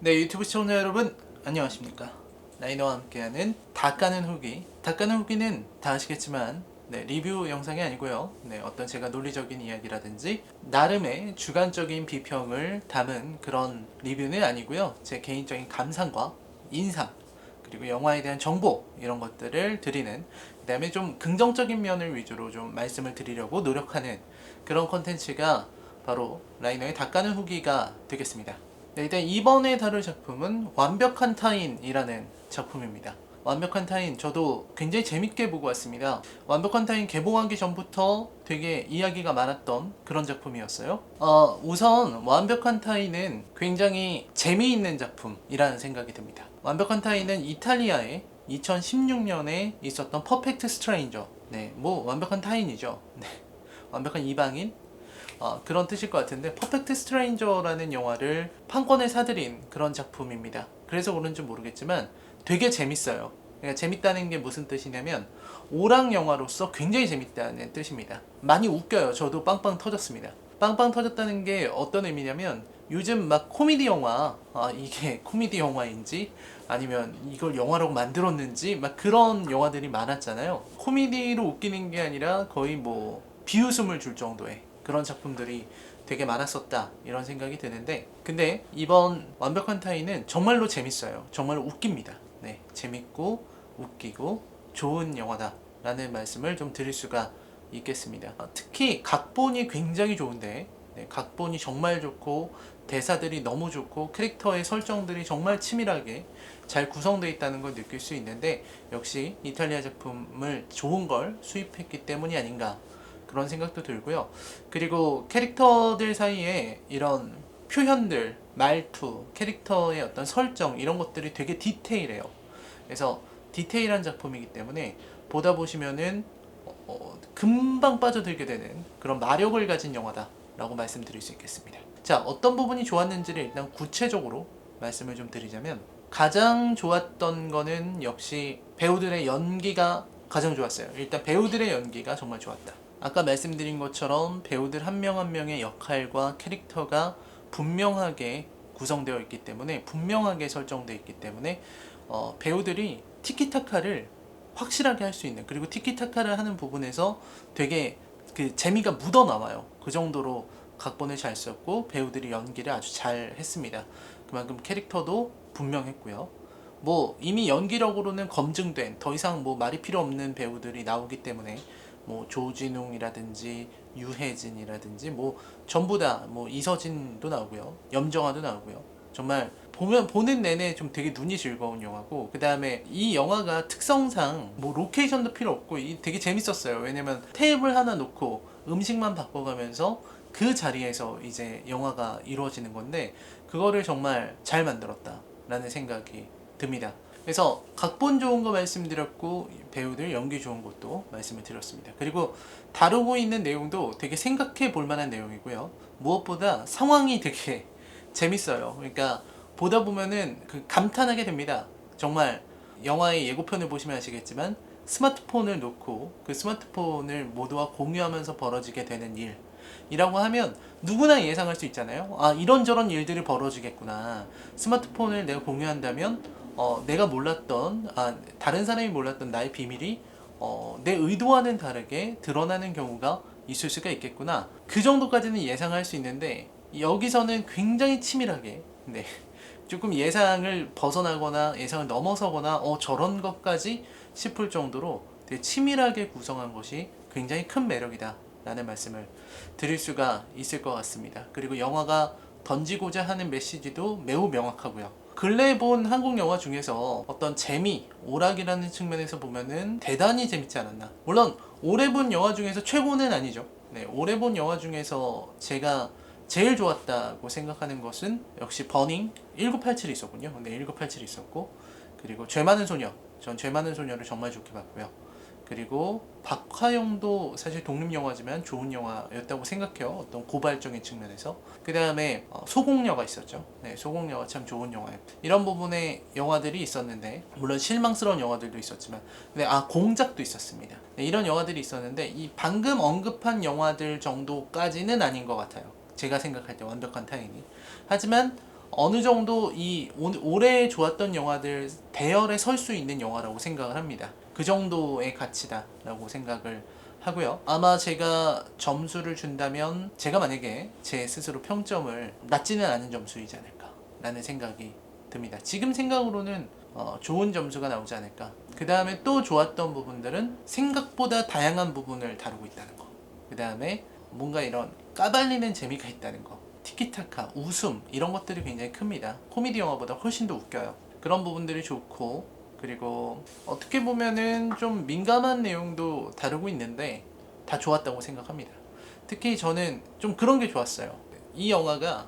네, 유튜브 시청자 여러분 안녕하십니까. 라이너와 함께하는 다 까는 후기. 다 까는 후기는 다 아시겠지만 리뷰 영상이 아니고요. 어떤 제가 논리적인 이야기라든지 나름의 주관적인 비평을 담은 그런 리뷰는 아니고요. 제 개인적인 감상과 인상 그리고 영화에 대한 정보 이런 것들을 드리는, 그 다음에 좀 긍정적인 면을 위주로 좀 말씀을 드리려고 노력하는 그런 컨텐츠가 바로 라이너의 다 까는 후기가 되겠습니다. 네, 일단 이번에 다룰 작품은 완벽한 타인이라는 작품입니다. 완벽한 타인, 저도 굉장히 재밌게 보고 왔습니다. 완벽한 타인 개봉하기 전부터 되게 이야기가 많았던 그런 작품이었어요. 우선 완벽한 타인은 굉장히 재미있는 작품이라는 생각이 듭니다. 완벽한 타인은 이탈리아의 2016년에 있었던 퍼펙트 스트레인저, 뭐 완벽한 타인이죠. 완벽한 이방인, 그런 뜻일 것 같은데, 퍼펙트 스트레인저라는 영화를 판권을 사들인 그런 작품입니다. 그래서 그런지 모르겠지만 되게 재밌어요. 그러니까 재밌다는 게 무슨 뜻이냐면 오락 영화로서 굉장히 재밌다는 뜻입니다. 많이 웃겨요. 저도 빵빵 터졌습니다. 빵빵 터졌다는 게 어떤 의미냐면, 요즘 막 코미디 영화, 이게 코미디 영화인지 아니면 이걸 영화로 만들었는지 막 그런 영화들이 많았잖아요. 코미디로 웃기는 게 아니라 거의 뭐 비웃음을 줄 정도의 그런 작품들이 되게 많았었다 이런 생각이 드는데, 근데 이번 완벽한 타인은 정말로 재밌어요. 정말로 웃깁니다. 재밌고 웃기고 좋은 영화다 라는 말씀을 좀 드릴 수가 있겠습니다. 특히 각본이 굉장히 좋은데, 각본이 정말 좋고 대사들이 너무 좋고 캐릭터의 설정들이 정말 치밀하게 잘 구성되어 있다는 걸 느낄 수 있는데, 역시 이탈리아 작품을 좋은 걸 수입했기 때문이 아닌가 그런 생각도 들고요. 그리고 캐릭터들 사이에 이런 표현들, 말투, 캐릭터의 어떤 설정 이런 것들이 되게 디테일해요. 그래서 디테일한 작품이기 때문에 보다 보시면은 금방 빠져들게 되는 그런 마력을 가진 영화다라고 말씀드릴 수 있겠습니다. 자, 어떤 부분이 좋았는지를 일단 구체적으로 말씀을 좀 드리자면, 가장 좋았던 거는 역시 배우들의 연기가 가장 좋았어요. 일단 배우들의 연기가 정말 좋았다. 아까 말씀드린 것처럼 배우들 한 명 한 명의 역할과 캐릭터가 분명하게 구성되어 있기 때문에, 분명하게 설정되어 있기 때문에 배우들이 티키타카를 확실하게 할 수 있는, 그리고 티키타카를 하는 부분에서 되게 그 재미가 묻어나와요. 그 정도로 각본을 잘 썼고 배우들이 연기를 아주 잘 했습니다. 그만큼 캐릭터도 분명했고요. 뭐 이미 연기력으로는 검증된, 더 이상 뭐 말이 필요 없는 배우들이 나오기 때문에, 뭐 조진웅이라든지 유해진이라든지 뭐 전부 다, 뭐 이서진도 나오고요, 염정아도 나오고요. 정말 보는 내내 좀 되게 눈이 즐거운 영화고, 그 다음에 이 영화가 특성상 뭐 로케이션도 필요 없고 되게 재밌었어요. 왜냐면 테이블 하나 놓고 음식만 바꿔가면서 그 자리에서 이제 영화가 이루어지는 건데, 그거를 정말 잘 만들었다 라는 생각이 듭니다. 그래서 각본 좋은 거 말씀드렸고, 배우들 연기 좋은 것도 말씀을 드렸습니다. 그리고 다루고 있는 내용도 되게 생각해 볼 만한 내용이고요. 무엇보다 상황이 되게 재밌어요. 그러니까 보다 보면은 그 감탄하게 됩니다. 정말 영화의 예고편을 보시면 아시겠지만, 스마트폰을 놓고 그 스마트폰을 모두와 공유하면서 벌어지게 되는 일이라고 하면 누구나 예상할 수 있잖아요. 이런저런 일들이 벌어지겠구나. 스마트폰을 내가 공유한다면 내가 몰랐던, 다른 사람이 몰랐던 나의 비밀이 내 의도와는 다르게 드러나는 경우가 있을 수가 있겠구나. 그 정도까지는 예상할 수 있는데, 여기서는 굉장히 치밀하게, 조금 예상을 벗어나거나 예상을 넘어서거나 저런 것까지 싶을 정도로 되게 치밀하게 구성한 것이 굉장히 큰 매력이다 라는 말씀을 드릴 수가 있을 것 같습니다. 그리고 영화가 던지고자 하는 메시지도 매우 명확하고요. 근래에 본 한국 영화 중에서 어떤 재미, 오락이라는 측면에서 보면은 대단히 재밌지 않았나. 물론 올해 본 영화 중에서 최고는 아니죠. 올해 본 영화 중에서 제가 제일 좋았다고 생각하는 것은 역시 버닝 1987이 있었군요. 1987이 있었고, 그리고 죄 많은 소녀, 전 죄 많은 소녀를 정말 좋게 봤고요. 그리고 박화영도 사실 독립영화지만 좋은 영화였다고 생각해요. 어떤 고발적인 측면에서. 그 다음에 소공녀가 있었죠. 소공녀가 참 좋은 영화예요. 이런 부분의 영화들이 있었는데, 물론 실망스러운 영화들도 있었지만, 근데 공작도 있었습니다. 이런 영화들이 있었는데, 이 방금 언급한 영화들 정도까지는 아닌 것 같아요. 제가 생각할 때 완벽한 타인이. 하지만 어느 정도 이 올해 좋았던 영화들 대열에 설 수 있는 영화라고 생각을 합니다. 그 정도의 가치다라고 생각을 하고요. 아마 제가 점수를 준다면 제가 만약에 제 스스로 평점을 낮지는 않은 점수이지 않을까 라는 생각이 듭니다. 지금 생각으로는 좋은 점수가 나오지 않을까. 그 다음에 또 좋았던 부분들은 생각보다 다양한 부분을 다루고 있다는 거. 그 다음에 뭔가 이런 까발리는 재미가 있다는 거. 티키타카, 웃음 이런 것들이 굉장히 큽니다. 코미디 영화보다 훨씬 더 웃겨요. 그런 부분들이 좋고, 그리고 어떻게 보면은 좀 민감한 내용도 다루고 있는데 다 좋았다고 생각합니다. 특히 저는 좀 그런 게 좋았어요. 이 영화가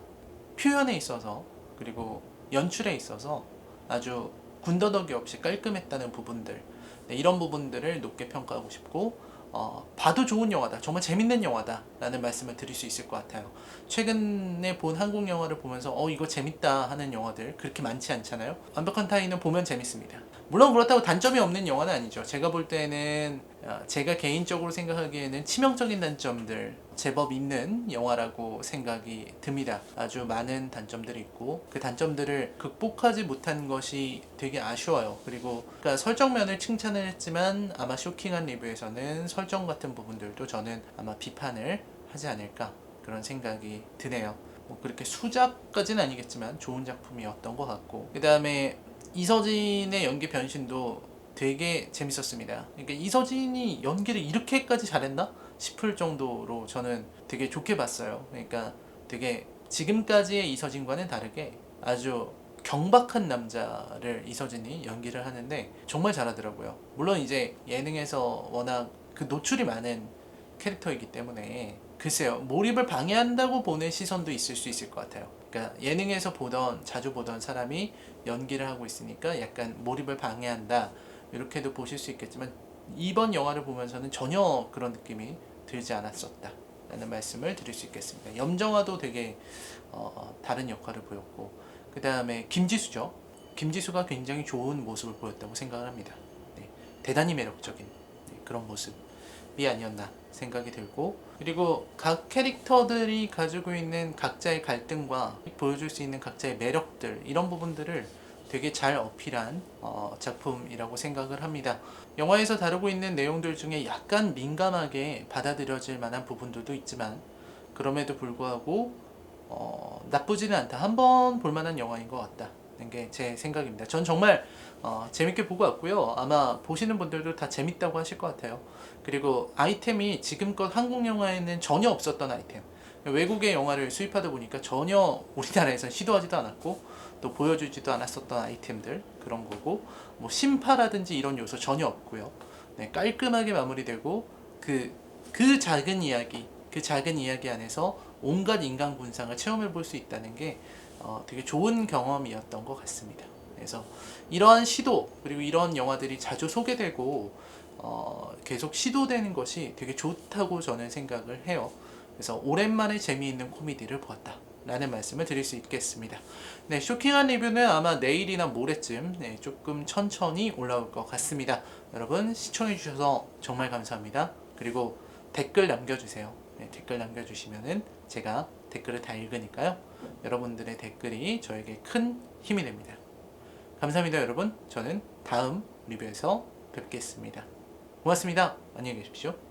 표현에 있어서 그리고 연출에 있어서 아주 군더더기 없이 깔끔했다는 부분들, 네, 이런 부분들을 높게 평가하고 싶고, 봐도 좋은 영화다, 정말 재밌는 영화다 라는 말씀을 드릴 수 있을 것 같아요. 최근에 본 한국 영화를 보면서 이거 재밌다 하는 영화들 그렇게 많지 않잖아요. 완벽한 타인은 보면 재밌습니다. 물론 그렇다고 단점이 없는 영화는 아니죠. 제가 볼 때는 제가 개인적으로 생각하기에는 치명적인 단점들 제법 있는 영화라고 생각이 듭니다. 아주 많은 단점들이 있고 그 단점들을 극복하지 못한 것이 되게 아쉬워요. 그리고 그러니까 설정면을 칭찬을 했지만 아마 쇼킹한 리뷰에서는 설정 같은 부분들도 저는 아마 비판을 하지 않을까 그런 생각이 드네요. 뭐 그렇게 수작까지는 아니겠지만 좋은 작품이었던 것 같고, 그 다음에 이서진의 연기 변신도 되게 재밌었습니다. 그러니까 이서진이 연기를 이렇게까지 잘했나 싶을 정도로 저는 되게 좋게 봤어요. 그러니까 되게 지금까지의 이서진과는 다르게 아주 경박한 남자를 이서진이 연기를 하는데 정말 잘하더라고요. 물론 이제 예능에서 워낙 그 노출이 많은 캐릭터이기 때문에 글쎄요, 몰입을 방해한다고 보는 시선도 있을 수 있을 것 같아요. 그러니까 예능에서 자주 보던 사람이 연기를 하고 있으니까 약간 몰입을 방해한다 이렇게도 보실 수 있겠지만, 이번 영화를 보면서는 전혀 그런 느낌이 들지 않았었다 라는 말씀을 드릴 수 있겠습니다. 염정아도 되게 다른 역할을 보였고, 그 다음에 김지수죠. 김지수가 굉장히 좋은 모습을 보였다고 생각을 합니다. 네, 대단히 매력적인 그런 모습이 아니었나 생각이 들고, 그리고 각 캐릭터들이 가지고 있는 각자의 갈등과 보여줄 수 있는 각자의 매력들, 이런 부분들을 되게 잘 어필한 작품이라고 생각을 합니다. 영화에서 다루고 있는 내용들 중에 약간 민감하게 받아들여질 만한 부분들도 있지만 그럼에도 불구하고 나쁘지는 않다, 한번 볼만한 영화인 것 같다 는 게 제 생각입니다. 전 정말 재밌게 보고 왔고요. 아마 보시는 분들도 다 재밌다고 하실 것 같아요. 그리고 아이템이 지금껏 한국 영화에는 전혀 없었던 아이템, 외국의 영화를 수입하다 보니까 전혀 우리나라에서 시도하지도 않았고 또 보여주지도 않았었던 아이템들, 그런 거고, 뭐 심파라든지 이런 요소 전혀 없고요. 네, 깔끔하게 마무리되고 그 작은 이야기 안에서 온갖 인간 군상을 체험해 볼 수 있다는 게 되게 좋은 경험이었던 것 같습니다. 그래서 이러한 시도, 그리고 이런 영화들이 자주 소개되고 계속 시도되는 것이 되게 좋다고 저는 생각을 해요. 그래서 오랜만에 재미있는 코미디를 보았다 라는 말씀을 드릴 수 있겠습니다. 네, 쇼킹한 리뷰는 아마 내일이나 모레쯤 조금 천천히 올라올 것 같습니다. 여러분 시청해주셔서 정말 감사합니다. 그리고 댓글 남겨주세요. 네, 댓글 남겨주시면은 제가 댓글을 다 읽으니까요. 여러분들의 댓글이 저에게 큰 힘이 됩니다. 감사합니다, 여러분. 저는 다음 리뷰에서 뵙겠습니다. 고맙습니다. 안녕히 계십시오.